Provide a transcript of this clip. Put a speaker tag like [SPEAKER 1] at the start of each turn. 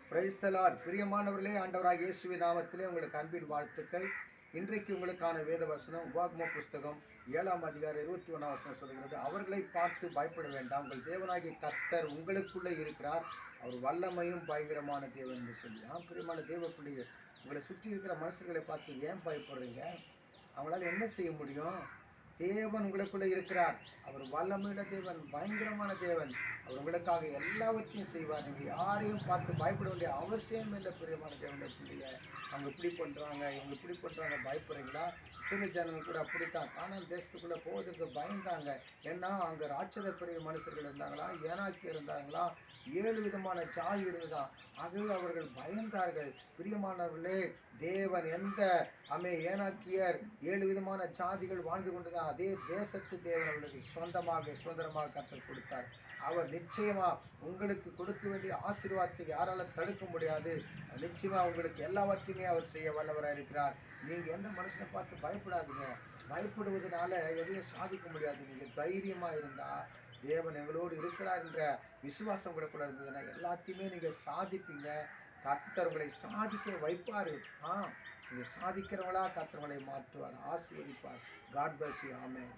[SPEAKER 1] Praise the Lord. பிரியமானவர்களே, ஆண்டவராகிய இயேசுவின் நாமத்திலே உங்களுக்கு அன்பின் வாழ்த்துக்கள். இன்றைக்கு உங்களுக்கான வேத வசனம் உபாகம புஸ்தகம் 7ஆம் அதிகாரம் 21ஆம் வசனம் சொல்கிறது, அவர்களை பார்த்து பயப்பட வேண்டாம், உங்கள் தேவனாகிய கர்த்தர் உங்களுக்குள்ளே இருக்கிறார், அவர் வல்லமையும் பயங்கரமான தேவன் என்று சொல்லி. பிரியமான தேவ பிள்ளையே, உங்களை சுற்றி இருக்கிற மனுஷர்களை பார்த்து ஏன் பயப்படுறீங்க? அவங்களால என்ன செய்ய முடியும்? தேவன் உங்களுக்குள்ளே இருக்கிறார். அவர் வல்லமையுள்ள தேவன், பயங்கரமான தேவன். அவர் உங்களுக்காக எல்லாவற்றையும் செய்வார். நீங்கள் யாரையும் பார்த்து பயப்பட வேண்டிய அவசியம் இல்லை. பிரியமான தேவனுடைய பிள்ளைய, அவங்க இப்படி பண்ணுறாங்க, இவங்க இப்படி பண்ணுறாங்க, பயப்படுறீங்களா? இஸ்ரவேல் ஜனங்க கூட அப்படித்தான் கானான் தேசத்துக்குள்ளே போவதற்கு பயந்தாங்க. ஏன்னா அங்கே ராட்சத பிரிவு மனுஷர்கள் இருந்தாங்களா, ஏனாக்கி இருந்தாங்களா, 7 விதமான ஜாதி இருந்ததான். ஆகவே அவர்கள் பயந்தார்கள். பிரியமானவர்களே, தேவன் எந்த ஏனாக்கியர் 7 விதமான ஜாதிகள் வாழ்ந்து கொண்டுதான் அதே தேசத்து தேவன் அவர்களுக்கு சுதந்திரமாக கர்த்தர் கொடுத்தார். அவர் நிச்சயமா உங்களுக்கு கொடுக்க வேண்டிய ஆசீர்வாதத்தை யாராலும் தடுக்க முடியாது. நிச்சயமா உங்களுக்கு எல்லாவற்றையுமே அவர் செய்ய வல்லவராக இருக்கிறார். நீங்கள் எந்த மனுஷனை பார்த்து பயப்படாதீங்க. பயப்படுவதனால எதையும் சாதிக்க முடியாது. நீங்கள் தைரியமாக இருந்தால் தேவன் எங்களோடு இருக்கிறார் என்ற விசுவாசம் கூட இருந்ததுன்னா எல்லாத்தையுமே நீங்கள் சாதிப்பீங்க. கர்த்தர் உங்களை சாதிக்க வைப்பார். நீங்கள் சாதிக்கிறவங்களா கர்த்தர் உங்களை மாற்றுவார், ஆசீர்வதிப்பார். God bless you. ஆமென்.